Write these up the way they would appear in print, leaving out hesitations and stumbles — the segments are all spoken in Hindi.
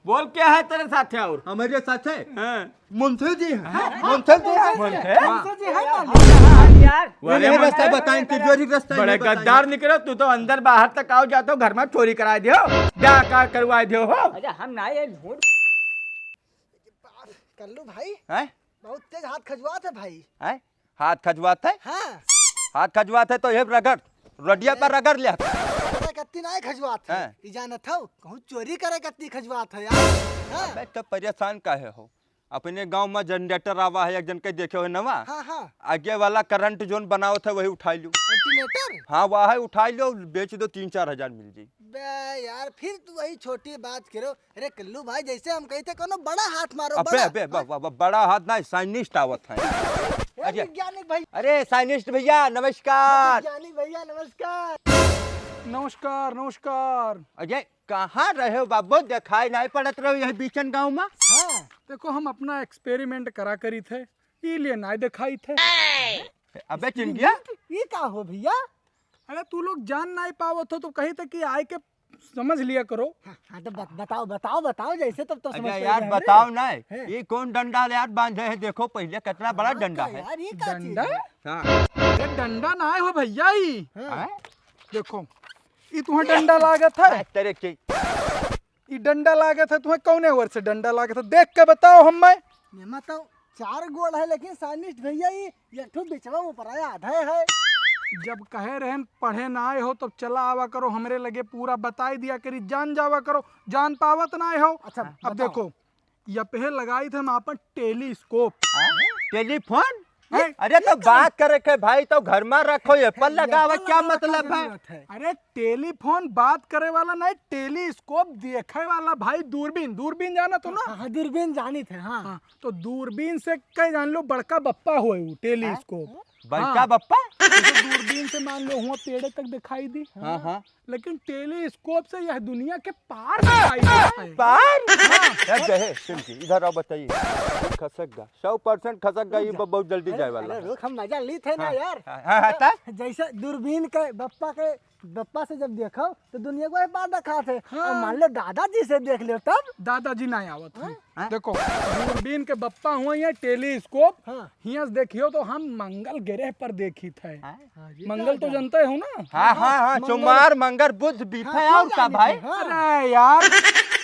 बोल क्या है तेरे साथ है? और हमारे साथ है हाँ। मुंशी जी हैं। मुंशी जी हैं। यार ये रास्ता बताएं, तिजोरी रास्ता बड़े नहीं बताएं। गद्दार निकलो तू तो, अंदर बाहर तक आओ जाते हो, घर में चोरी करा दियो, क्या कार करवा दियो हो। अरे हम ना ये झूठ कल्लू भाई हैं? बहुत तेज हाथ खजवात है भाई। हैं? हाथ खजवात है? हाँ हाथ खजवात है तो ये रगड़ रडिया पर रगड़ लिया। करे कत्ती ना खजवात है। हाँ। ई जानत हो कहूँ चोरी करे कत्ती खजवात है यार। हाँ अबे तो परेशान काहे हो? अपने गांव में जनरेटर आवा है, एक जन के देखे हो नवा, हाँ हाँ आगे वाला करंट जोन बनाओ थे वही उठा लो। अल्टरनेटर। हाँ वह है, उठा लो, बेच दो, 3-4 हजार मिल जाए। बे यार फिर तू वही छोटी बात करो। अरे कल्लू भाई जैसे हम कहते कोनो बड़ा हाथ मारो। अबे बड़ा अबे बड़ा हाथ ना, साइनिस्ट आवत है। ए, अरे वैज्ञानिक भाई। अरे साइनिस्ट भैया नमस्कार। वैज्ञानिक भैया नमस्कार। नमस्कार नमस्कार। अजय कहाँ रहे हो बाबू? दिखाई नहीं पड़त रहो यही बीचन गाँव में। हाँ देखो हम अपना एक्सपेरिमेंट करा करी थे, इलिए ना दिखाई थे। अबे चिंगिया, ये का हो भैया? अरे तू लोग जान नहीं पावो तो कही थे कि आए के समझ लिया करो। हाँ तो बताओ बताओ बताओ जैसे तब तो समझ अजय में यार गए बताओ रे। ना, है। ये कौन डंडा यार बांधे है? देखो पहले कितना बड़ा डंडा है। यार ये का चीज डंडा? है? हाँ। अरे डंडा ना हो भैया ही। हाँ। हैं? देखो ये तुम्हें डंडा लागत है, तेरे की ये डंडा लागत है तुम्हें कौने वर्ष से डंडा लागत है? देख के बताओ हमें। नेमा तो 4 गोड़ है लेकिन साइनिस्ट भैया ये एक ठो बिचवा ऊपर आया आधा है। जब कहे रहे पढ़े ना आए हो तब चला आवा करो, हमरे लगे पूरा बताई दिया करी, जान जावा करो, जान पावत ना आए हो। अच्छा, अब बताओ। देखो ये पे लगाई थे हम अपन टेलीस्कोप। टेलीफोन? हैं? अरे तो बात करे के भाई तो घर में रखो, ये पर लगावा क्या मतलब है? अरे टेलीफोन बात करे वाला नहीं, टेलीस्कोप देखे वाला भाई। दूरबीन, दूरबीन जाना तो ना। हाँ दूरबीन जानी थे। हाँ हाँ, तो दूरबीन से कई जान लो बड़का बप्पा हुए वो टेलीस्कोप। बड़का बप्पा? जैसे दूरबीन से मान लो हुआ पेड़ तक दिखाई दी, हाँ हाँ। लेकिन टेलीस्कोप से यह दुनिया के पार दिखाई देता है। पार? यार गए चिंकी, इधर आओ बताइए। खसक गा 100% खसक गा, ये बहुत जल्दी जाए वाला अरे है। रुक हम मजा ली थे ना यार। हाँ हाँ ता? जैसे दूरबीन के बप्पा से जब देखो तो दुनिया को बात दिखा थे। हाँ। और मान लो दादाजी से देख लो तब। दादाजी ना आवत है। हाँ? देखो दूरबीन के बप्पा हुआ ये टेलीस्कोप। हाँ। हिया से देखियो तो हम मंगल ग्रह पर देखी थे। हाँ? मंगल तो जानते हो ना। हाँ हाँ हाँ, सोमवार मंगर बुध बीता है और का भाई? हाँ। अरे यार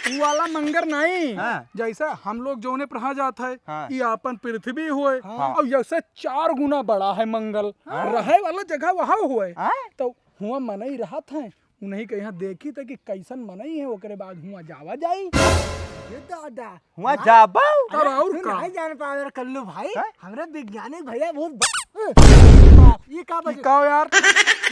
वो वाला मंगर नहीं। हाँ। जैसा हम लोग जोने पर जाता है, हाँ। ये अपन पृथ्वी हुए हाँ। और जैसे 4 गुना बड़ा है मंगल। रहे वाला जगह वहाँ हुए। हाँ? तो हुआ मनई रहा था, उन्हीं के यहाँ देखी थे कि कैसन मनई है, ओकरे बाद हुआ जावा जाई। ये दादा हुआ जाबो? तब और तू का नहीं जान पावे कल्लू भाई। हाँ? हमरे वैज्ञानिक भैया बहुत बाप, ये का ये बजे कहो यार,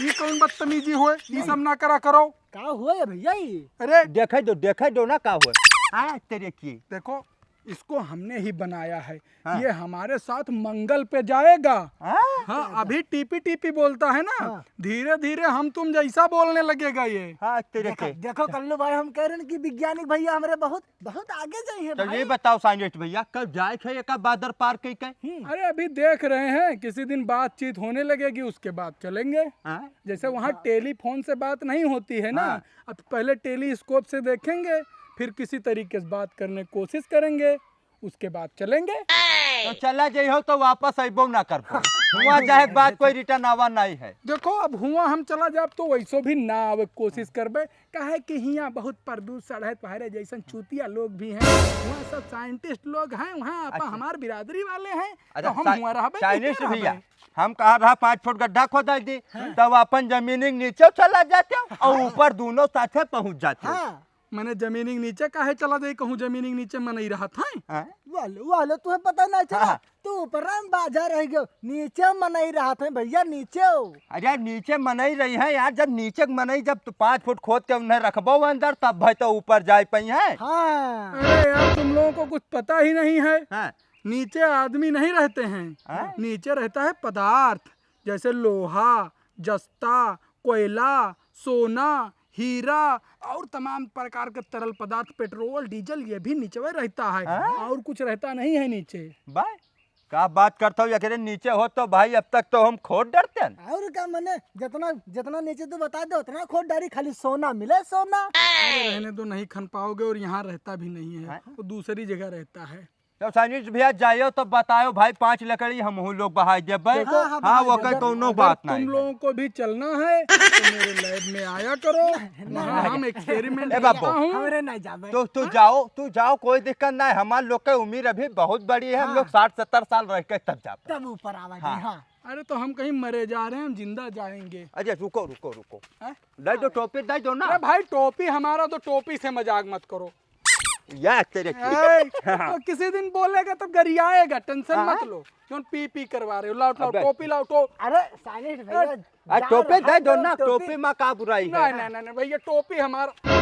ये कौन बदतमीजी हुए? ये सब ना करा करो। का हुआ है भैया ये? अरे देखे दो ना का हुआ। हाँ तेरे की। देखो इसको हमने ही बनाया है। हाँ। ये हमारे साथ मंगल पे जाएगा। हाँ? हाँ अभी टीपी टीपी बोलता है ना, हाँ। धीरे धीरे हम तुम जैसा बोलने लगेगा ये। हाँ तेरे देखो, के। देखो कल्लू भाई हम कह रहे हैं कि वैज्ञानिक भैया हमारे बहुत बहुत आगे जाए हैं तो भाई। ये बताओ साइंटिस्ट भैया, कब जाए थे एक बादर पार कई के? अरे अभी देख रहे हैं, किसी दिन बातचीत होने लगेगी उसके बाद चलेंगे। हाँ? जैसे वहाँ टेलीफोन से बात नहीं होती है ना, हाँ। अब पहले टेलीस्कोप से देखेंगे, फिर किसी तरीके से बात करने की कोशिश करेंगे, उसके बाद चलेंगे। तो चला जाइ हो तो वापस अबो ना कर पाओ। हुआ जाए बात कोई रिटर्न आवा नहीं है। देखो अब हुआ हम चला जाब तो वैसो भी ना आवे कोशिश करबे, काहे कि हियाँ बहुत प्रदूषण है, तुम्हारे जैसन चूतिया लोग भी हैं, वहाँ सब साइंटिस्ट लोग हैं, वहाँ आपा हमार बिरादरी वाले हैं, तो हम हुआ रहबे साइंटिस्ट भैया, हम कहा रहा 5 फुट गड्ढा खोदा दी, तब अपन जमीन नीचे चला जाते और ऊपर दोनों साथे पहुंच जाते। हाँ मैंने जमीनी के नीचे काहे चला दे, कहूँ जमीनी के नीचे मैं नहीं रहा था। हाँ? वालो तुम्हें पता नहीं चला। हाँ। तू ऊपर बाजा रह गयो, नीचे मनाई रहा था भैया नीचे हो। अरे नीचे मनई रही है यार, जब नीचे मनई जब 5 फुट खोद के उन्हें रखबो अंदर तब भाई तो ऊपर जाए पई है। हाँ अरे यार तुम लोगों को कुछ पता ही नहीं है। हाँ? नीचे आदमी नहीं रहते हैं, हाँ? नीचे रहता है पदार्थ, जैसे लोहा, जस्ता, कोयला, सोना, हीरा और तमाम प्रकार के तरल पदार्थ, पेट्रोल, डीजल, ये भी नीचे रहता है। हाँ? और कुछ रहता नहीं है नीचे। बाय का बात करता हूँ अकेले नीचे हो तो भाई अब तक तो हम खोद डरते हैं। और क्या मैंने जितना जितना नीचे तू बता दे उतना खोद डारी, खाली सोना मिले सोना। अरे रहने तो नहीं खन पाओगे और यहाँ रहता भी नहीं है, वो दूसरी जगह रहता है। तो सनीश भैया जाइयो तो बतायो भाई 5 लकड़ी हम लोग बहा दे भाई। हाँ वो कहीं कोनो बात नहीं। तुम लोगों को भी चलना है तो मेरे लैब में आया करो, वहाँ हम एक्सपेरिमेंट करता हूँ। हमरे नहीं जाबे। तो तू जाओ कोई दिक्कत नहीं। हमारे लोग की उम्र अभी बहुत बड़ी है, हम लोग 60-70 साल रह के तब जाते। तब ऊपर आवाज। हाँ। हाँ अरे तो हम कहीं मरे जा रहे हैं, हम जिंदा जाएंगे। अजय रुको हैं? दे दो टोपी दे दो ना। अरे भाई टोपी हमारा, तो टोपी से मजाक मत करो। या तेरे तो किसी दिन बोलेगा तो गरियाएगा, टेंशन मत लो। क्यों पी करवा रहे हो? लाओ टोपी लाओ तो। अरे साइनिश भैया टोपी दे दो ना, टोपी में का बुराई है। नहीं भैया टोपी हमारा।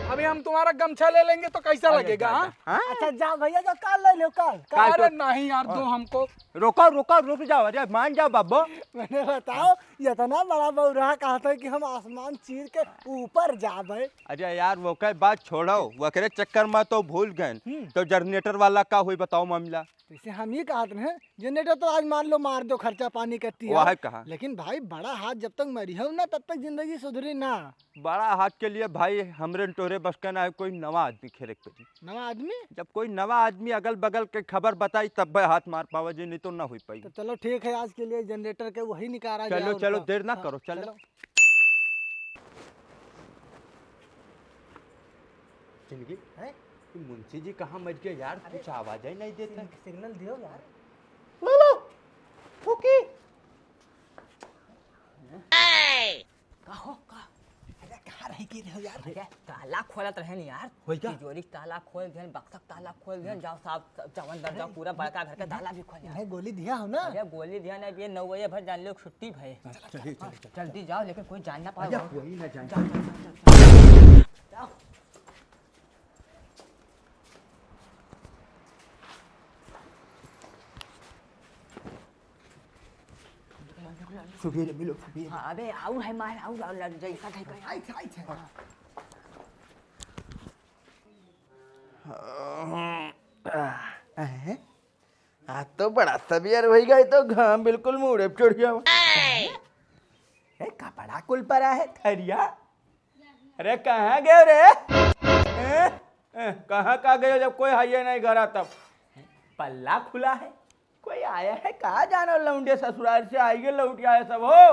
अभी हम तुम्हारा गमछा ले लेंगे तो कैसा लगेगा? हाँ? अच्छा जाओ भैया, जो काल ले लो काल। अरे नहीं यार, दो हमको। रुक जाओ, अरे मान जाओ बाबू। मैंने बताओ इतना बड़ा बौरा कहा था कि हम आसमान चीर के ऊपर जाबे। अरे यार वो कई बात छोड़ो, वकरे चक्कर में तो भूल गए। तो जनरेटर वाला का हुई बताओ मामला। जैसे हम ही कहते हैं जनरेटर तो आज मान लो मार दो, खर्चा पानी करती वह है कहा। लेकिन भाई बड़ा हाथ जब तक मरी हो ना तब तक जिंदगी सुधरी ना। बड़ा हाथ के लिए भाई हमरे टोरे बस का ना है, कोई नवा आदमी खेरे पे। नवा आदमी जब कोई नवा आदमी अगल बगल के खबर बताई तब भाई हाथ मार पावा जी, नहीं तो ना हुई पाई। तो चलो ठीक है, आज के लिए जनरेटर के वही निकाला जाए। चलो और देर ना हाँ, करो, चलो। जिंदगी हैं? मुंशी जी कहाँ मच गए यार, कुछ आवाज ही नहीं देते। सिग्नल दियो यार। अरे कहाँ रह गई रहो यार? अरे ताला खोलत रहे नहीं यार, तिजोरी के ताला खोल दिहन, बक्सक ताला खोल दिहन, जाओ साहब चावल दर जाओ, पूरा बड़का घर का ताला भी खोल यार। नहीं गोली दिया हो ना। अरे गोली दिया ना, ये 9 बजे भर जान लो छुट्टी भय। जल्दी जाओ, लेकिन कोई जान ना पाए। कोई ना जाए। जाओ। सुबीर मिलो हाँ अबे आऊ है मार, आऊ जैसा है कहीं। आई थे। आज तो बड़ा तबियत हो गई, तो घाम बिल्कुल मुड़े पे चढ़ गया। कपड़ा कुल पड़ा है थरिया। अरे कहाँ गए रे? कहाँ गए जब कोई है नहीं घर? तब पल्ला खुला है, कोई आया है? कहाँ जाना लौंडे ससुराल से आई गए लौट आए सब हो।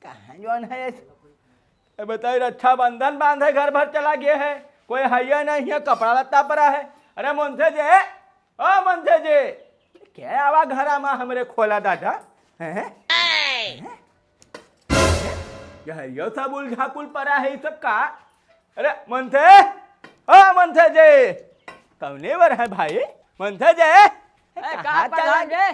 कहाँ जौन है बताइए, रक्षाबंधन बांधे घर भर चला गया है, कोई है नहीं है, कपड़ा लत्ता पड़ा है। अरे मुंसे जे, ओ मुंसे जे, क्या आवा घर आमा हमरे खोला दादा हैं? यो सब उलझाकुल पड़ा है, सब का? अरे मुंसे, ओ मुंसे जे, कौने बर है भाई? मुंसे जे का चला गे?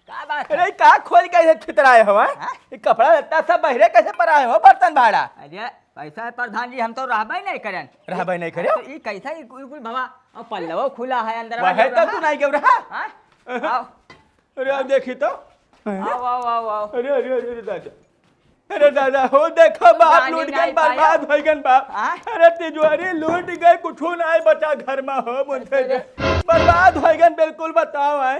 का बात है? अरे का खोल कैसे छितराए हो? ये कपड़ा लत्ता सब बहरे कैसे पराए हो? बर्तन भाड़ा अरे पैसा है प्रधान जी, हम तो रहबे नहीं करन। रहबे नहीं करे? तो ये कैसा ही कुल भवा और पल्लवो खुला है अंदर। वह तो तू नहीं क्यों रहा? आओ अरे अब देखी तो। आओ आओ आओ आओ। अरे अरे अरे दादा, अरे दादा हो देखो बाप लूट गए, बर्बाद हो गए बाप। अरे तिजोरी लूट गए, कुछ नहीं बचा घर में हो मुझे, बर्बाद हो गए बिल्कुल। बताओ है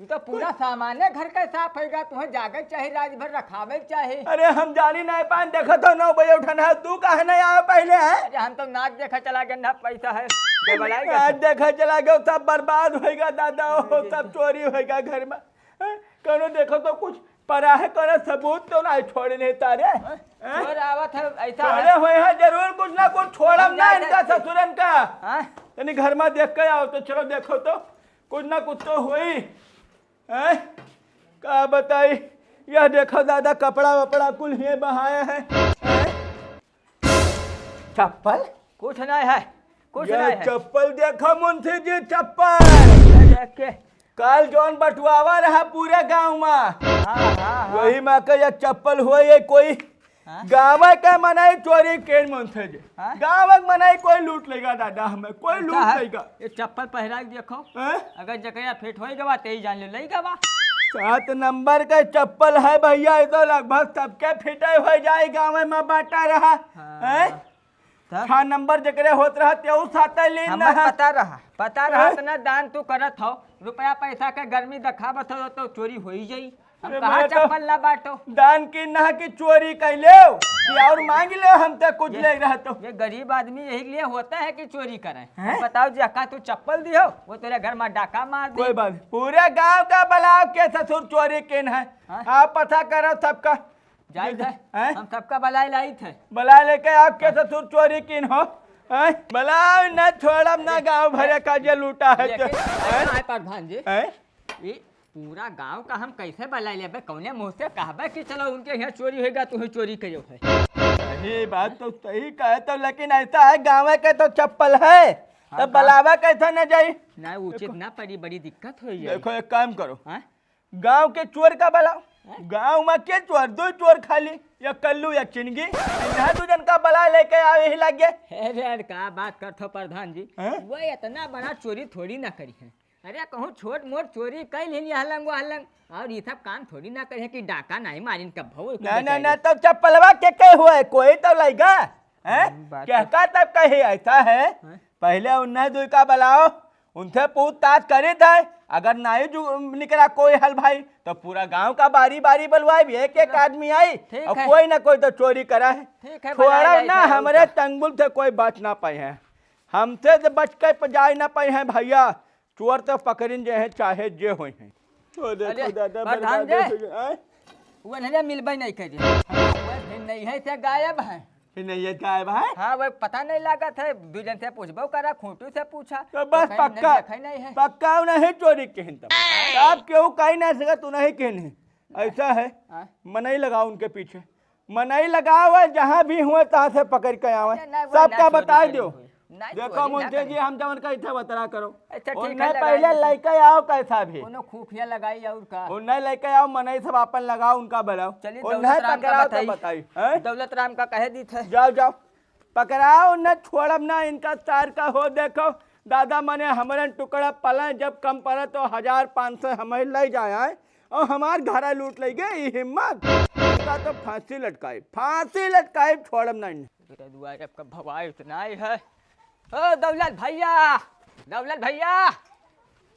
ये तो पूरा सामान है घर का साफ होगा, तुम्हें जागत चाहिए, रात भर रखावे चाहिए। अरे हम जानी नहीं पाए, देखो तो 9 बजे उठना है, तू कहे नहीं आया पहले है? अरे हम तो नाच देखा चला गया ना, पैसा है आज देखा चला गया, सब बर्बाद होएगा दादा, हो सब चोरी होएगा घर में। कौनो देखो तो कुछ परा है, कौनो सबूत तो नहीं छोड़ने तारे। और आवत है ऐसा छोड़े हुए हैं जरूर, कुछ ना कुछ छोड़म ना इनका ससुरन का। हाँ? यानी घर में देख के आओ तो चलो देखो तो कुछ ना कुछ तो हुई है। क्या बताई, यह देखो दादा कपड़ा वपड़ा कुल ये बहाया है। चप्पल कुछ नहीं है, कुछ नहीं है। चप्पल देखो मुंशी जी, चप्पल देख के कल जौन बटुआवा रहा पूरे गांव में, हाँ वही में के ये चप्पल हुआ, ये कोई गाँव का मनाई चोरी के मुंशी जी, गाँव मनाई कोई लूट लेगा दादा, हमें कोई लूट लेगा। ये चप्पल पहरा के देखो, हैं? अगर जगह फिट होएगा बा तेई जान लो लेगा बा। 7 नंबर का चप्पल है भैया, ये तो लगभग सबके फिटे हो जाए, गाँव में बांटा रहा है। तब? 6 नंबर जकरे होत रहा तेऊ साता लीन हमें ना पता रहा ना दान तू करत हो रुपया पैसा के गर्मी दिखावत हो तो चोरी हो ही जाई हम अरे कहा मैं तो- चप्पल ला बांटो दान की ना की चोरी कैले कि और मांग ले हम तो कुछ ले रहा तो ये गरीब आदमी यही लिए होता है कि चोरी करे बताओ जका तू चप्पल दियो वो तेरे घर में डाका मार दी कोई बात नहीं। पूरे गांव का बलाव के ससुर चोरी किन है आप पता करो सबका जाई थे हैं? हम सबका बलाई लाई थे बला लेके आपके ससुर चोरी किन हो हैं? बलाव न छोड़ब ना गांव भरे का जे लूटा है लेकिन हैं? ऐसा है प्रधान जी हैं? ये पूरा गांव का हम कैसे बलाई लेबे कौने मुंह से कहबे कि चलो उनके यहाँ चोरी होगा तू ही चोरी करियो है सही बात तो सही कहे तो लेकिन ऐसा है गाँव के तो चप्पल है तो बलावा कैसे न जाई ना उचित ना पड़ी बड़ी दिक्कत हो जाए देखो एक काम करो हाँ? गांव के चोर का बलाओ गांव में के चोर 2 चोर खाली या कल्लू या चिनगी इन्हें 2 जन का बला लेके आवे ही लगे अरे का बात करथो प्रधान जी हैं? वो इतना बड़ा चोरी थोड़ी ना करी है अरे कहूँ छोट मोट चोरी कई लेनी हलंग वो हलंग और ये सब काम थोड़ी ना करे कि डाका नहीं मारिन कब भव ना तो चप्पलवा के कहे हुए कोई तो लाएगा हैं बात क्या का तब कहे ऐसा है पहले उन्हें 2 का बलाओ उनसे पूछताछ करे थे अगर नहीं निकला कोई हल भाई तो पूरा गांव का बारी बारी बलवाए एक एक आदमी आई ठीक और है। कोई ना कोई तो चोरी करा है ठीक है, थोड़ा बलाई ना लाई था हमारे तंगुल से कोई बच ना पाए हैं हमसे तो बच के जाए ना पाए हैं भैया चोर तो पकड़िन जे है चाहे जे होई हैं तो देखो अरे, दादा प्रधान बर्बाद जी। हो गए, हैं? वो नहीं मिलबे नहीं करी वो नहीं है से गायब है कि नहीं ये गायब है हाँ वो पता नहीं लागत है 2 जन से पूछबो करा खूंटू से पूछा तो बस कहीं पक्का देखा ही नहीं है पक्का नहीं चोरी कहन तब आप क्यों कहीं नहीं सका तू नहीं कहन ऐसा है हाँ? मनई लगाओ उनके पीछे मनई लगाओ जहाँ भी हुए तहाँ से पकड़ के आवे नहीं, नहीं, वो सबका नहीं चोरी बता करी दो हुई। नहीं देखो चोरी ना मुंशी करी। जी हम जवन का इतना बतरा करो अच्छा, ठीक है, उन्हें लगा पहले देते। लेके आओ कैसा भी कोनो खुफिया लगाई और का उन्हें लेके आओ मनई सब अपन लगाओ उनका बनाओ चलिए उन्हें दौलत राम का पकड़ाओ तो बताई बताई हैं? दौलत राम का कह दी थे जाओ जाओ पकड़ाओ उन्हें छोड़ब ना इनका तार का हो देखो दादा मने हमारे टुकड़ा पले जब कम पड़े तो 1500 हमें ले जाए और हमार घरा लूट ले गए हिम्मत इसका तो फांसी लटकाए छोड़ब नहीं मेरे दुआरे का भवाई इतना ही है ओ दौलत भैया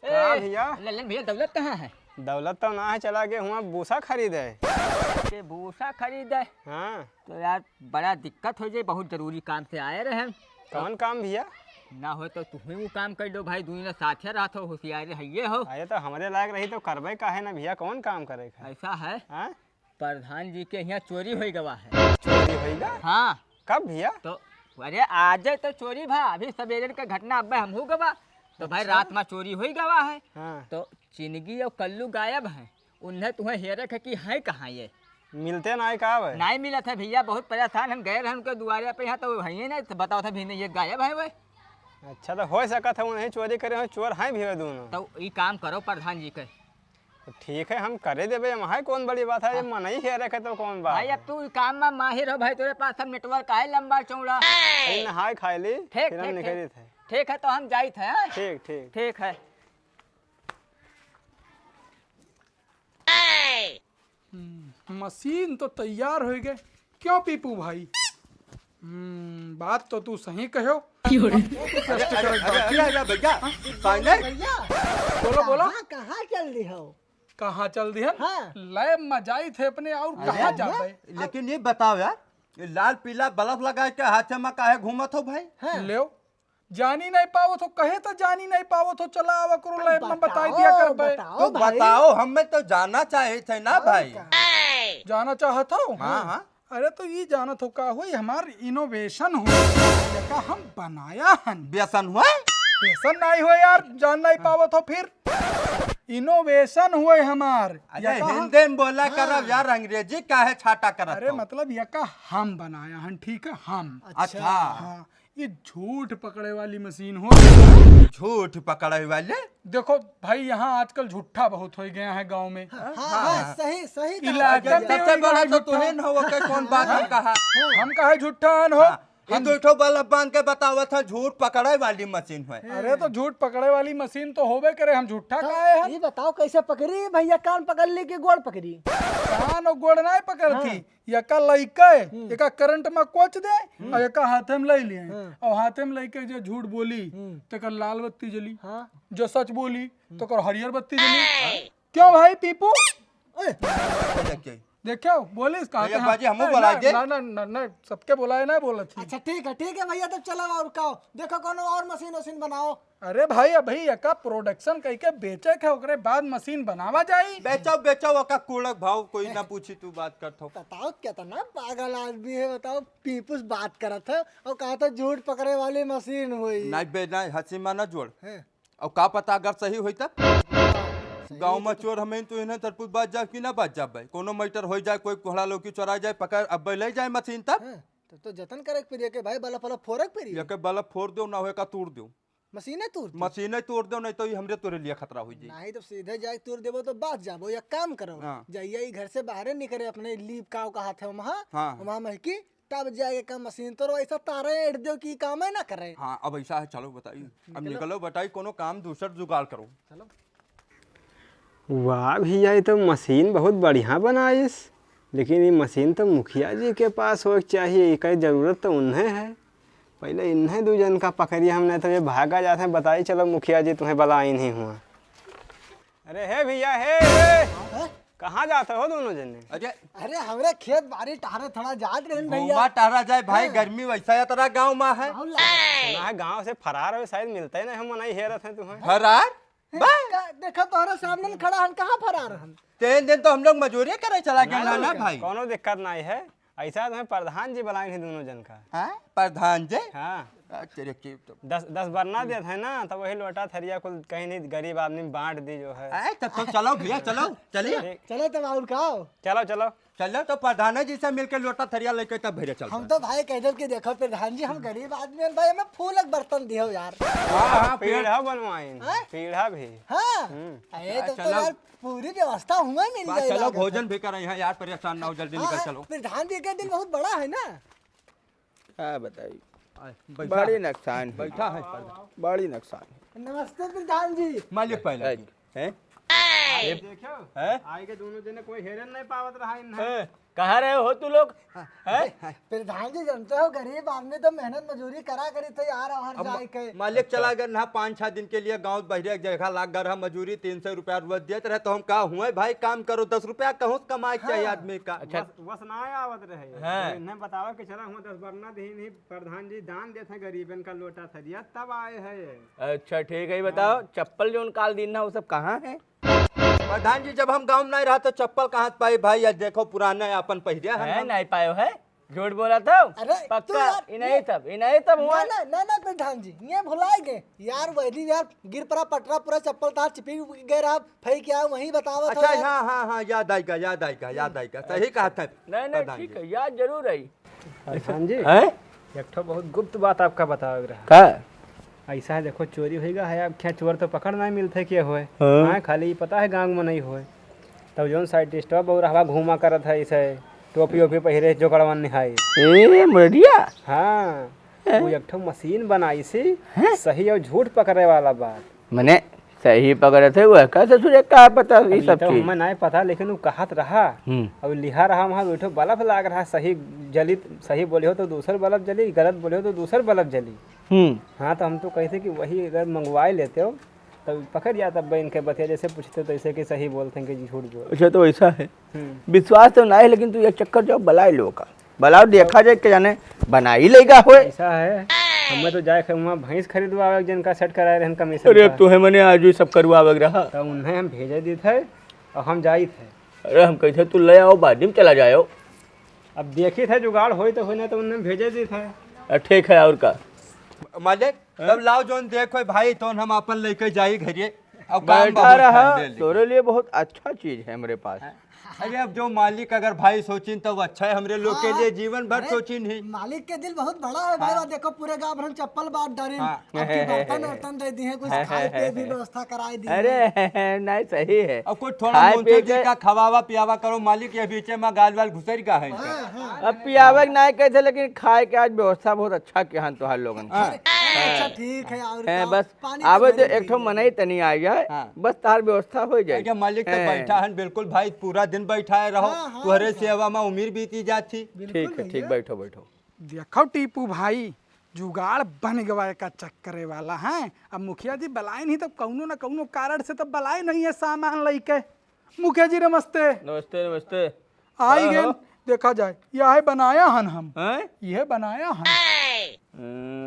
कहाँ भैया? लल्लन भैया दौलत कहाँ है दौलत तो ना है चला गए हुआ भूसा खरीदे के भूसा खरीदे हाँ तो यार बड़ा दिक्कत हो जाए बहुत जरूरी काम से आए रहे हम कौन काम भैया ना हो तो तुम्हें वो काम कर दो भाई दुनिया साथे रहा हो होशियार है हो अरे तो हमारे लायक रही तो करबे काहे ना भैया कौन काम करे ऐसा है हाँ प्रधान जी के यहाँ चोरी हो गवा है चोरी होएगा हाँ कब भैया तो अरे आज तो चोरी भा अभी सवेरे का घटना अब हम हो गवा तो भाई रात में चोरी हो गवा है हाँ तो चिनगी और कल्लू गायब हैं उन्हें तुम्हें हेरे है कि है कहाँ ये मिलते ना का भाई नहीं मिला था भैया बहुत परेशान हम गए रहे उनके दुआरे पे यहाँ तो है नहीं तो बताओ था भी नहीं ये गायब है वह अच्छा तो हो सका था उन्हें चोरी करे हो चोर हैं भैया दोनों तो ये काम करो प्रधान जी के तो ठीक है हम करे देवे है कौन बड़ी बात है ये मन ही कह रखे तो कौन बात भाई अब तू काम में माहिर हो भाई तेरे पास सब नेटवर्क है लंबा चौड़ा है नहाय खाए ली ठीक फिर हम ठीक निकले ठीक थे ठीक है तो हम जाए थे हाँ? ठीक ठीक ठीक है मशीन तो तैयार हो गए क्यों पीपू भाई बात तो तू सही कहो भैया बोलो बोलो हाँ, कहाँ चल रही हो कहाँ चल दी है हाँ। लैब में जाई थे अपने और कहाँ जाते लेकिन ये बताओ यार ये लाल पीला बल्ब लगा के हाथ में काहे घूमत हो भाई ले जानी नहीं पावो तो कहे तो जानी नहीं पावो तो चला आवा करो लैब में बताई दिया कर बे तो बताओ हमें तो जाना चाहे थे ना भाई जाना चाहता हूँ हाँ हाँ अरे तो ये जाना तो का हुई हमार इनोवेशन हो का हम बनाया हन व्यसन हुआ व्यसन नहीं हो यार जान नहीं पावो तो फिर इनोवेशन हुए हमार अरे हिंदी में बोला करब यार अंग्रेजी काहे छाटा करत अरे हो? मतलब यह का हम बनाया हन ठीक है हम अच्छा हाँ ये झूठ पकड़े वाली मशीन हो झूठ पकड़े वाले देखो भाई यहाँ आजकल झूठा बहुत हो गया है गांव में हाँ, हाँ, सही सही कहा। इलाका में सबसे भी बड़ा है तो झूठा। तुम्हें हो के कौन बात हम कहा हम कहे झूठा न हो हम दो बल्ब बांध के बतावा था झूठ पकड़े वाली मशीन है। अरे तो झूठ पकड़े वाली मशीन तो होबे करे, हम झूठा काहे हैं? ये बताओ कैसे पकड़ी भैया? कान पकड़ ली कि गोड़ पकड़ी? कान और गोड़ नहीं पकड़ती, यका लइका एका करंट में कोच दे और एका हाथे में ले लिए और हाथे में लेके जो झूठ बोली तो कर लाल बत्ती जली, जो सच बोली तो कर हरियर बत्ती जली। क्यों भाई पीपू देखो बोलिस भैया बाजी हमू बोला दे। ना ना ना ना सबके बोलाए ना बोला थी। अच्छा ठीक है भैया, तो चलो और कहो, देखो कोनो और मशीन वशीन बनाओ। अरे भाई अभी एका प्रोडक्शन कई के बेचे के ओकरे बाद मशीन बनावा जाई। बेचो ओका कूड़क भाव कोई ना पूछी तू बात करत हो। बताओ कितना पागल आदमी है, बताओ पीपूस बात करत है और कहा था झूठ पकड़े वाली मशीन हुई। नहीं बे नहीं हंसी माना जोड़ और का पता अगर सही होई तब गांव में चोर हमें तो इन्हें तरपुत बात जा कि ना बात जा भाई कोनो मैटर हो जाए, कोई कोहड़ा लोकी चोरा जाए पकड़ अब ले जाए मशीन तब तो जतन करे फिर के भाई बल्ब बल्ब फोड़क फिर ये बल्ब फोड़ दो ना होए का तोड़ दो, मशीनें तोड़ मशीनें तोड़ दो, नहीं तो ये हमरे तोरे लिए खतरा हो जाए। नहीं तो सीधे जाके तोड़ देबो तो बात जाबो, या काम करो जाइए घर से बाहर निकले अपने लीव का हाथ है वहाँ महकी तब जाएगा काम मशीन तो ऐसा तारे एड़ दो कि काम है ना करे। हाँ अब ऐसा है, चलो बताइए अब निकलो बताइए कोनो काम दूसर जुगाड़ करो। चलो वाह भैया ये तो मशीन बहुत बढ़िया बनाइस, लेकिन ये मशीन तो मुखिया जी के पास हो चाहिए, इसकी ज़रूरत तो उन्हें है। पहले इन्हें दो जन का पकड़िए, हमने तो ये भागा जाते हैं बताइए चलो मुखिया जी तुम्हें बला ही नहीं हुआ। अरे हे भैया हे कहाँ जाते हो दोनों जने? अरे हमरे खेत बाड़ी टहरे थोड़ा जात रहे भैया। घूमा टहरा जाए भाई, गर्मी वैसा है तेरा गाँव में है। सुना है गाँव से फरार हो शायद मिलते ही नहीं, हम नहीं हेरत हैं तुम्हें। फरार देखा तोहरे सामने खड़ा हन, कहाँ फरार हन? 3 दिन तो हम लोग मजूरी करे चला गया ना भाई। कोनो दिक्कत नहीं है, ऐसा तुम्हें प्रधान जी बुलाए थे दोनों जन का। प्रधान जी हाँ तेरे की तो 10 बरना देते हैं ना, तो वही लोटा थरिया कुल कहीं नहीं गरीब आदमी बांट दी जो है। तब तो चलो भैया चलो चलिए चलो तब और खाओ। चलो चलो चलो तो प्रधान जी से मिलकर लोटा थरिया लेके तब भेजे चलो। हम तो भाई कह के देखो प्रधान जी हम गरीब आदमी हैं भाई, हमें फूलक बर्तन दियो यार। हाँ पीढ़ा बनवाइन पीढ़ा भी। हाँ अरे तब तो यार पूरी व्यवस्था हुआ मिल जाएगी। चलो भोजन भी करें यहाँ यार, परेशान ना हो, जल्दी निकल चलो। प्रधान जी का दिन बहुत बड़ा है ना। क्या बताइए, बड़ी नुकसान है, बैठा है बड़ी नुकसान है। नमस्ते प्रधान जी। मालिक पहले हैं? देखो आए के दोनों जने कोई हेरन नहीं पावत रहा इन्हें। कहाँ रहे हो तू लोग? प्रधान जी जानते हो गरीब आदमी तो मेहनत मजूरी करा करी तो यार और जाए के मालिक चला गया ना 5-6 दिन के लिए गांव बहरे जगह लाग गया मजूरी 300 रुपया रोज देते रहे, तो हम कहा हुए भाई काम करो 10 रुपया कहूँ कमाए चाहिए आदमी का। बस ना आवत रहे इन्हें बतावा कि चला हुआ 10 बरना दे प्रधान जी दान देते गरीबन का लोटा थरिया तब आए है। अच्छा ठीक है, बताओ चप्पल जो काल दिन ना वो सब कहाँ है? प्रधान जी जब हम गांव में नहीं रहा तो चप्पल कहाँ पाई भाई, आज देखो पुराना अपन पहिरिया है नहीं पायो है, झूठ बोला था अरे पक्का इन्हें तब हुआ। ना प्रधान जी ये भुलाए गए यार, वही यार गिर पड़ा पटरा पूरा चप्पल तार चिपी गए रहा फई क्या वही बताओ। अच्छा हाँ याद आएगा सही कहा था। नहीं ठीक है याद जरूर आई। प्रधान जी एक तो बहुत गुप्त बात आपका बता रहा का ऐसा है, देखो चोरी होगा है, अब क्या चोर तो पकड़ नहीं मिलते क्या होए। हाँ खाली पता है गांव में नहीं होए, तब जो साइंटिस्ट बहुत हवा घूमा करत है इसे टोपी ओपी पहिरे जो कड़वन निहाई मुरडिया। हाँ वो एक ठो मशीन बनाई सी सही और झूठ पकड़े वाला बात। मैंने सही पकड़े थे वो कैसे तुझे क्या पता ये सब तो चीज? हमें नहीं पता, लेकिन वो कहत रहा और लिखा रहा वहाँ बैठो बल्ब लाग रहा, सही जली सही बोले हो तो दूसर बल्ब जली, गलत बोले हो तो दूसर बल्ब जली। हाँ तो हम तो कहते कि वही अगर मंगवा लेते हो तब पकड़ जाता बहन के बतिया जैसे पूछते तो ऐसे कि सही बोलते हैं कि झूठ बोल। अच्छा तो ऐसा है, विश्वास तो नहीं, लेकिन तू एक चक्कर जाओ बलाई लो का बलाओ देखा जाए क्या जाने बना ही लेगा हो। ऐसा है हमें तो जाए वहाँ भैंस खरीदवा जिनका सेट कराए रहे कमीशन। अरे तुम्हें मैंने आज सब करवा रहा तो उन्हें हम भेजे दी थे और हम जाई थे। अरे हम कहते तू ले आओ बाद में चला जाओ। अब देखी थे जुगाड़ हो तो होना तो उन्हें भेजे दी थे। ठीक है और का मालिक तब लाओ जोन देखो भाई तो हम अपन लेके जाई घरे। बैठा रहा तोरे लिए बहुत अच्छा चीज है मेरे पास। अरे अब जो मालिक अगर भाई सोचिन तो वो अच्छा है, हमरे लोग के लिए जीवन भर सोचिन ही। मालिक के दिल बहुत बड़ा है भाई। देखो पूरे गांव भर में चप्पल बांट डाली, आपकी बर्तन वर्तन दे दी है, कुछ खाए पिए भी व्यवस्था कराई दी है। अरे नहीं सही है। अब कोई थोड़ा मोंचो जी का खवावा पियावा करो, मालिक ये बीचे में गाल वाल घुसर का है। अब पियावे नहीं कहते, लेकिन खाए के आज व्यवस्था बहुत अच्छा किया तो हर लोगन के। अच्छा ठीक है। और हैं, क्या? बस पानी आवे तो तो भरी एक ठो पी मनई तनी आ जाए, बस तार व्यवस्था हो जाए। क्या मालिक तो बैठा है बिल्कुल भाई, पूरा दिन बैठा रहो, तुहरे सेवा में उम्र बीती जाती। ठीक है, ठीक, बैठो बैठो। देखो टीपू भाई, जुगाड़ बन गवाए का चक्करे वाला है। अब मुखिया जी बलाए नहीं तो कौनो न कौनो कारण से तो बलाए नहीं है सामान लेके। मुखिया जी नमस्ते। नमस्ते नमस्ते। आई गए, देखा जाए यह बनाया हन हम, हैं? यह बनाया हन।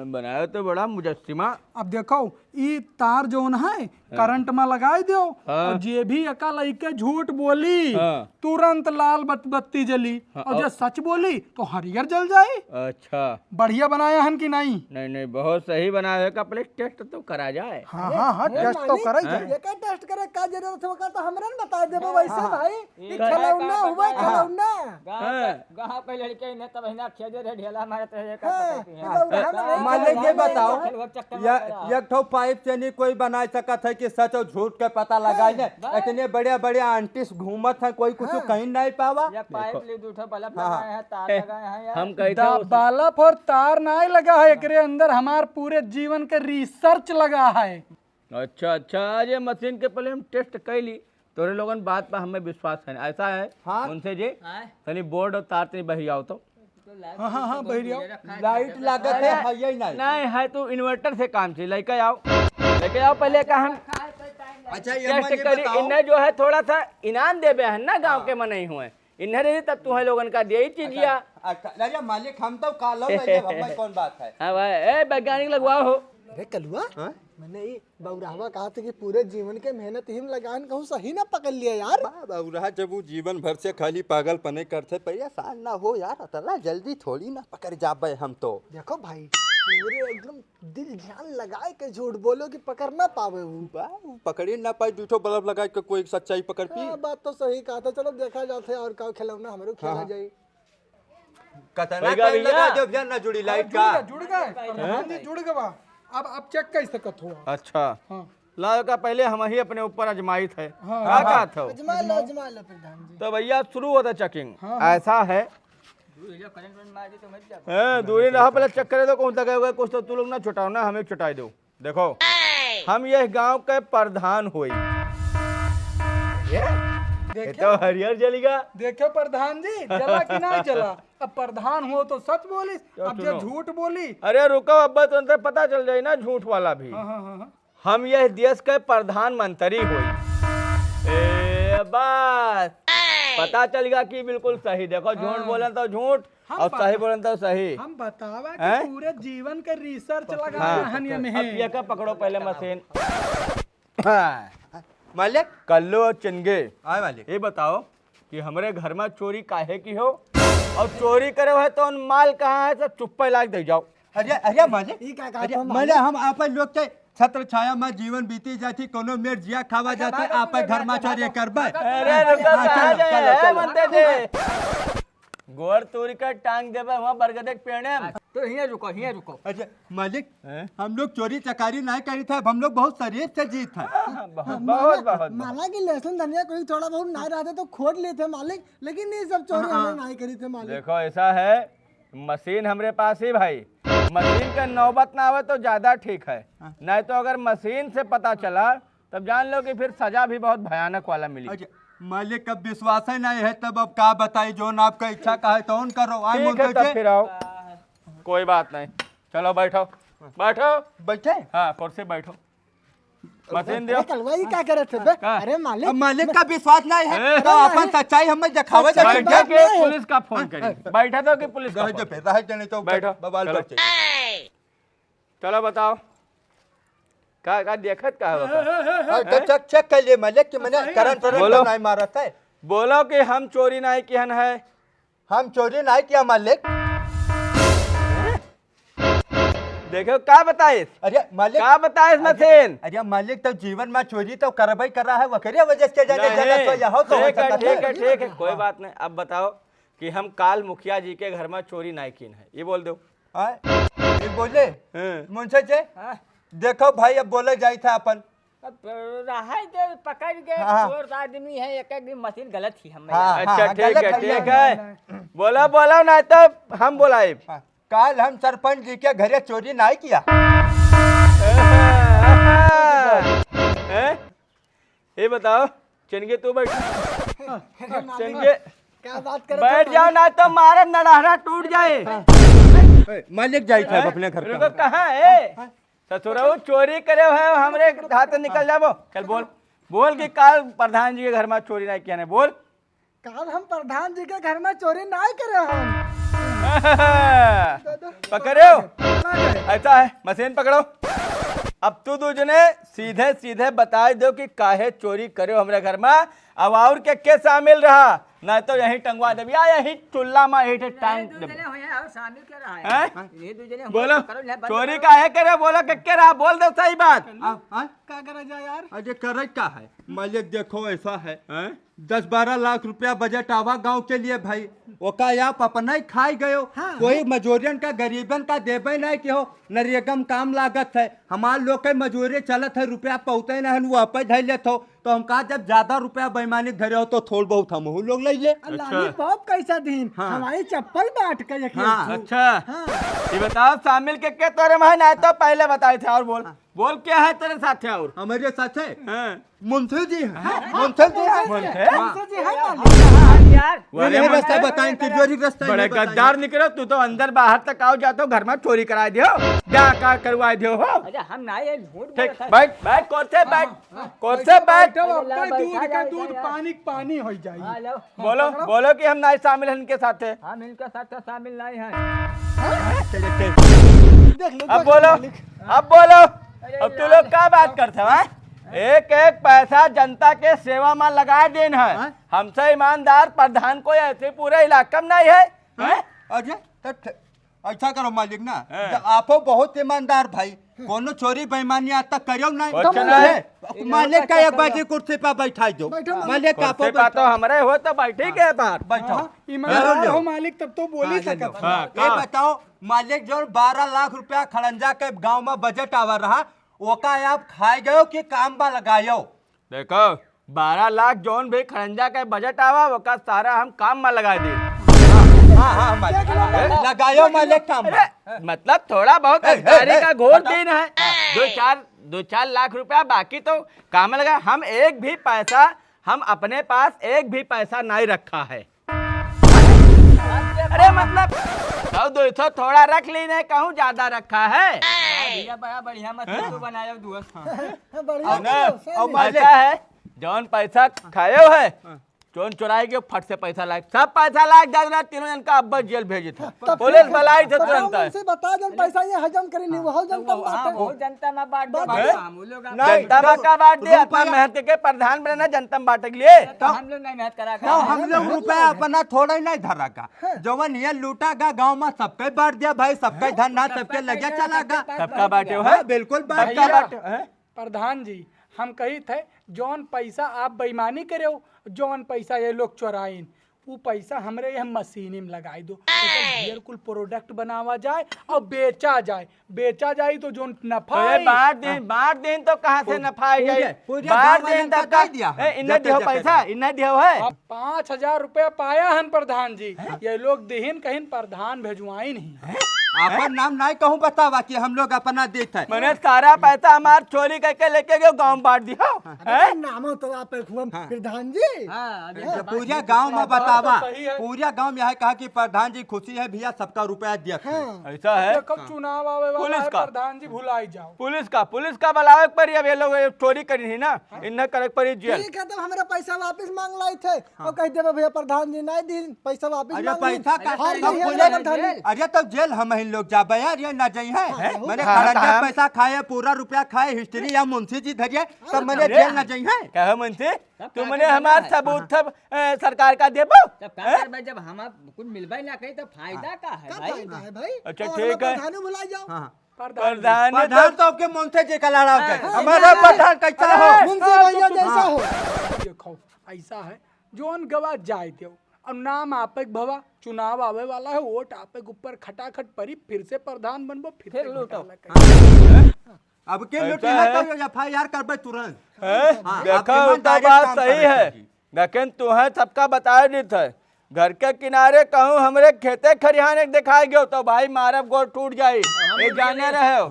बनाया तो बड़ा मुजस्सिमा। अब देखो ई तार जोन है करंट में लगाई दो, और जे भी एका लइके झूठ बोली तुरंत लाल बत्ती जली, और जो सच बोली तो हरियर जल जाए। अच्छा, बढ़िया बनाया हन कि नहीं? नहीं नहीं, बहुत सही बनाया है। का पहले टेस्ट तो करा जाए। हाँ हाँ हाँ, टेस्ट तो करे जाए। ये का टेस्ट करे का जरूरत होगा तो हमरे ने बता देबो वैसे भाई। ये खिलौना हुआ, खिलौना। गाँव के लड़के ने तब हिना खेजे रे ढेला मारत रहे का करती हैं। मालिक ये बताओ, खेलवा चक्कर में पड़ा। एक ठो पाइप से नहीं कोई बना सकत है कि सच और झूठ के पता लगाए ने। इतने बड़े बड़े आंटिस घूमत है, कोई कुछ कहीं नहीं पावा। या पाइप ले दूठा बल्ब लगाए हैं, तार लगाए हैं यार। हम कहते बल्ब और तार नहीं लगा है, एकरे अंदर हमार पूरे जीवन के रिसर्च लगा है। अच्छा अच्छा, ये मशीन के पहले हम टेस्ट कैली, तोरे लोगन बात पर हमें विश्वास है। ऐसा है उनसे जी, तनी बोर्ड और तार तनी बही आओ तो। हाँ हाँ हाँ, बहरिया लाइट लागत है ही नहीं। नहीं है तो इन्वर्टर से काम चाहिए, लेके आओ पहले का हम अच्छा ये टेस्ट करी। इन्हें जो है थोड़ा सा इनाम देवे है ना, गांव के मन नहीं हुए इन्हें दे तब तुम्हें लोगन का दे ही चीजिया। अच्छा मालिक हम तो कालो हमें कौन बात है। हाँ भाई, ए वैज्ञानिक लगवाओ हो। अरे कलुआ, मैंने ये बौरावा कहा था कि पूरे जीवन के मेहनत हिम लगान कहूँ सही ना पकड़ लिया यार। बाबा जब वो जीवन भर से खाली पागल पने करते परेशान ना हो यार, अतला जल्दी थोड़ी ना पकड़ जाबे हम तो। देखो भाई, पूरे एकदम दिल जान लगाए के झूठ बोलो कि पकड़ ना पावे वो। पकड़ी ना पाई, दूठो बल्ब लगा के कोई सच्चाई पकड़ पी। बात तो सही कहा था। चलो देखा जाते और का खिलौना हमारे खेला जाए। कतना टाइम लगा जब जान ना जुड़ी लाइट का। जुड़ गए, जुड़ गवा। अब चेक कैसे सकत हुआ? अच्छा, लाओ का पहले हम ही अपने ऊपर अजमाई थे। हाँ, क्या कहा था? अजमा लो प्रधान जी। तो भैया शुरू होता चेकिंग। ऐसा है, दूरी रहा पहले चेक करे तो कौन सा गए कुछ तो तू लोग ना छुटाओ ना, हमें छुटाई दो। देखो हम ये गांव के प्रधान हुई, ये तो हरियर जलेगा। देखो प्रधान जी, जला कि नहीं जला? अब प्रधान हो तो सच बोली, अब जो झूठ बोली। अरे रुको, अब्बा तुमसे पता चल जाए ना झूठ वाला भी। हम यह देश के प्रधानमंत्री हुई। बस पता चल गया कि बिल्कुल सही। देखो झूठ बोले तो झूठ और सही बोले तो सही। हम बतावा कि पूरे जीवन के रिसर्च लगा हनिया में है। अब ये का पकड़ो पहले मशीन। मालिक कल्लू और चिंगे, आए मालिक ये बताओ कि हमारे घर में चोरी काहे की हो, और चोरी करे है तो उन माल कहाँ है, सब चुप्पा लाग दे जाओ। अरे मालिक ये क्या कहा मैंने हम आप लोग के छत्र छाया में जीवन बीती जाती, कोनो मेर जिया खावा जाते, आप घर में चोरी करबे। अरे रुको, कहाँ जाए मनते थे गोर तोरी का टांग देवे वहाँ बरगद के पेड़ है। तो हियाँ रुको। अच्छा मालिक, हम लोग चोरी चकारी नहीं करी था, हम लोग बहुत शरीफ से जीत है। बहुत माना कि लहसुन धनिया कोई थोड़ा बहुत नहीं रहते तो खोद लेते मालिक, लेकिन ये सब चोरी हमें नहीं करी थे मालिक। देखो ऐसा है, मशीन हमारे पास ही भाई, मशीन का नौबत ना आवे तो ज्यादा ठीक है, नहीं तो अगर मशीन से पता चला तब जान लो कि फिर सजा भी बहुत भयानक वाला मिली। मालिक अब विश्वास ही नहीं है तब अब क्या बताई, जो आपका इच्छा का है तो उन करो। ठीक है, तब फिर आओ, कोई बात नहीं। चलो बैठो बैठे। हाँ, कुर्सी बैठो, मशीन दियो। कलवा ये क्या करे थे बे? अरे मालिक, अब मालिक का विश्वास नहीं है तो अपन सच्चाई हमें दिखावे। बैठे के पुलिस का फोन करिए। बैठा तो कि पुलिस का फोन? तो बैठो, बवाल चलो। करते। चलो बताओ का देखत का है? चेक कर लिए मालिक कि मैंने करंट बोलो। नहीं मारा था। बोलो कि हम चोरी नहीं किहन है। हम चोरी नहीं किया मालिक। देखो क्या बताइस, अरे मालिक, क्या बताइस मशीन। अरे मालिक तो जीवन में चोरी तो करबई कर रहा है, वकरे वजह से जाने जाना तो यहाँ तो हो ठीक है सकता ठीक है ठीक है, कोई बात नहीं। अब बताओ कि हम काल मुखिया जी के घर में चोरी नहीं की है, ये बोल दो। ये बोले हाँ। मुंशी जी, देखो भाई अब बोले जाई था अपन। अब रहा जो पकड़ के हाँ। चोर आदमी है, एक एक मशीन गलत थी हम। हाँ। अच्छा ठीक गलत है है, ठीक है, बोलो बोलो नहीं तो हम बुलाए। काल हम सरपंच जी के घरे चोरी नहीं किया। ये बताओ चिनगे, तू बैठ चिनगे, क्या बात कर बैठ जाओ ना तो मारे नड़ाहरा टूट जाए। मालिक जाई था अपने घर रुको, कहाँ है ससुरऊ चोरी करे है हमरे हाथ से निकल जाबो। चल बोल बोल कि काल प्रधान जी के घर में चोरी नहीं किया ने, बोल। काल हम प्रधान जी के घर में चोरी नहीं करे हम। पकड़ो, ऐसा है मशीन पकड़ो। अब तू दूजने सीधे सीधे बता दो कि काहे चोरी करे हमरे घर में, अब और के शामिल रहा, नहीं तो यही टंगवा दे या यही चुल्ला में यही टांग दे। शामिल कर रहा है ये दो जने बोलो चोरी काहे करे, बोलो के रहा, बोल दो सही बात। क्या करा जाए यार। अरे करे क्या है मालिक, देखो ऐसा है 10-12 लाख रुपया बजट आवा गांव के लिए भाई, ओका आप अपना ही खाई गयो। कोई मजूरियन का गरीबन का देबे नहीं कि हो नरेगम काम लागत है, हमार लोग के मजूरी चलत है, रुपया पहुँचे न वो आप धर लेते हो, तो हम कहा जब ज्यादा रुपया बेईमानी धरे हो तो थोड़ बहुत हम लोग ले ले। लॉलीपॉप कैसा दिन, हमारी चप्पल बांट के अच्छा ये बताओ शामिल के तोरे में ना, तो पहले बताए थे। और बोल बोल क्या है तेरे साथ है? और हमारे साथ है हाँ। मुंशी जी हैं, मुंशी जी यार ये रास्ता बताएं कि चोरी रास्ता बड़े गद्दार निकलो, तू तो अंदर बाहर तक आओ जाते हो, घर में चोरी करा दियो, क्या का करवा दियो हो। अच्छा हम ना ये झूठ ठीक बोलता है। बैठ बैठ, कोर्से बैठ, कोर्से बैठ। दूध का दूध पानी पानी हो जाए। हाँ लो बोलो बोलो कि हम नहीं शामिल हैं इनके साथ है। हम इनके साथ तो शामिल नहीं है। अब बोलो, अब बोलो, अब तू लोग क्या बात करते हो? एक एक पैसा जनता के सेवा में लगा देन है, हमसे ईमानदार प्रधान कोई ऐसे पूरे इलाका में नहीं है। अरे तो ऐसा करो मालिक ना, आपो बहुत ईमानदार भाई, कोनो चोरी बेईमानी आज तक करियो नहीं, मालिक का एक बार कुर्सी पर बैठा दो, मालिक का कुर्सी पर तो हमारे हो तो बैठे के बात बैठो। ईमानदार हो मालिक तब तो बोल ही सकत। ये बताओ मालिक, जो 12 लाख रुपया खड़ंजा के गांव में बजट आवा रहा, ओका आप खाए गयो कि काम बा लगायो? देखो 12 लाख जौन भी खरंजा का बजट आवा वो का सारा हम काम में लगा दे। हाँ मालिक लगायो मालिक काम में। मतलब थोड़ा बहुत अधिकारी का घोर दिन है, 2-4 लाख रुपया बाकी तो काम में लगा। हम एक भी पैसा, हम अपने पास एक भी पैसा नहीं रखा है। अरे मतलब 100-200 थोड़ा रख ली, नहीं कहूँ ज्यादा रखा है। भैया बड़ा बढ़िया मशीन तो बनाया दुआ। ऐसा है जौन पैसा खायो है, जौन चुराई के फट से पैसा लायक, सब पैसा लायक दादा तीनों जन का अब्बा जेल भेजे था, पुलिस बुलाई थे तुरंत। बता जन पैसा ये हजम करे नहीं, वो जनता में बांटे। वो जनता में बांट दो, हम लोग जनता में का बांट दिया, अपना मेहनत के प्रधान बना जनता में बांटे के लिए। तो हम लोग नहीं मेहनत करा तो हम लोग रुपया अपना थोड़ा ही नहीं धरा का, जवन ये लूटा गा गाँव में सबके बांट दिया भाई, सबके धन ना सबके लगे चला गा, सबका बांटे हो है, बिल्कुल सबका बांटे है। प्रधान जी हम कही थे जौन पैसा आप बेईमानी करे हो, जौन पैसा ये लोग चोराइन, वो पैसा हमरे यहाँ मशीनी में लगाई दो, ढेर कुल प्रोडक्ट बनावा जाए और बेचा जाए तो जो नफा अरे बार दिन तो कहाँ से नफा आई जाए, बार दिन तक का इन्हें दियो पैसा, इन्हें दियो है। 5,000 रुपया पाया हन प्रधान जी, ये लोग देहिन कहीं प्रधान भेजवाई नहीं। अपन नाम नहीं कहूँ बतावा कि हम लोग अपना देते हैं। मैंने सारा पैसा हमार चोरी करके लेके गए गाँव बांट दिया। नामो तो आप प्रधान जी पूरे गांव में बतावा, पूरे गांव में यह कहा कि प्रधान जी खुशी है भैया, सबका रुपया दिया। ऐसा है कब चुनाव आवे वाला पुलिस है, का। प्रधान जी भुलाई जाओ। पुलिस का बुलावे पर अब ये लोग चोरी करी थी ना, इन्हें करे पर जेल। ठीक है, तो हमारा पैसा वापस मांग लाए थे और कह दे भैया प्रधान जी नहीं दी पैसा वापस अरे मांग ली। पैसा का हार कब गई है खुले? प्रधान जी। अरे तो जेल हम ही लोग जाबे यार, ये ना जाई है। मैंने खड़ंजा पैसा खाए, पूरा रुपया खाए, हिस्ट्री या मुंशी जी धरिए, तब मैंने जेल ना जाई है। कहो मुंशी तुमने हमार सबूत सब सरकार का देबो। तब क्या कर भाई, जब हम कुछ मिलबा ना कहीं तो फायदा का है क्या भाई। फायदा है भाई? अच्छा, और ठीक है। प्रधान भुला जाओ। प्रधान ने प्रधान तो आपके मन से जे कलाड़ा हो गए हमारा प्रधान कैसा हो मुंशी भैया जैसा हो देखो ऐसा है जोन गवा जाए थे और नाम आपे भवा चुनाव आवे वाला है वोट आपे ऊपर खटाखट परी फिर से प्रधान बनबो फिर लूटो अब के लुटेला तो एफआईआर करबे तुरंत देखो तो बात सही है, लेकिन तुम्हें सबका बताया नहीं था। घर के किनारे कहूँ हमरे खेते खरिहान एक दिखाई गयो तो भाई मारब गोड़ टूट जाई, ये जाने रहे हो।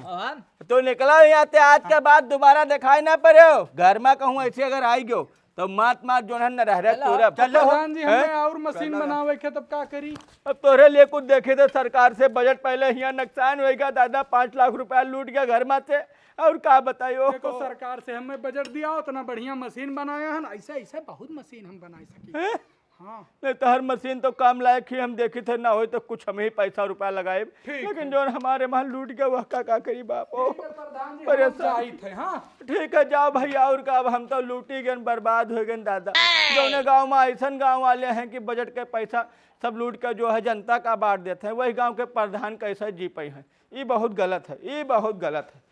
तो निकला यहाँ से आज के बाद दोबारा दिखाई ना पड़े हो। घर में कहूँ ऐसे अगर आई गयो तो मात जो है न रह रहे पूरा। प्रधान जी हमें और मशीन बनावे के तब का करी। अब तोरे लिए कुछ देखे थे सरकार से बजट पहले यहाँ नुकसान होगा दादा 5 लाख रुपया लूट गया घर में से और क्या बताइयो। देखो सरकार से हमें बजट दिया उतना बढ़िया मशीन बनाया है ऐसे ऐसे बहुत मशीन हम बना सके। हाँ नहीं तो हर मशीन तो काम लायक ही हम देखे थे ना हो तो कुछ हम ही पैसा रुपया लगाए, लेकिन जो हमारे वहाँ लूट गया वह का करी बाप परेशान थे। हाँ ठीक है जाओ भैया और का अब हम तो लूटी गए बर्बाद हो गए दादा। जो गाँव में ऐसा गाँव वाले हैं कि बजट के पैसा सब लूट कर जो है जनता का बांट देते हैं, वही गाँव के प्रधान कैसे जी पाए हैं। ये बहुत गलत है, ये बहुत गलत है।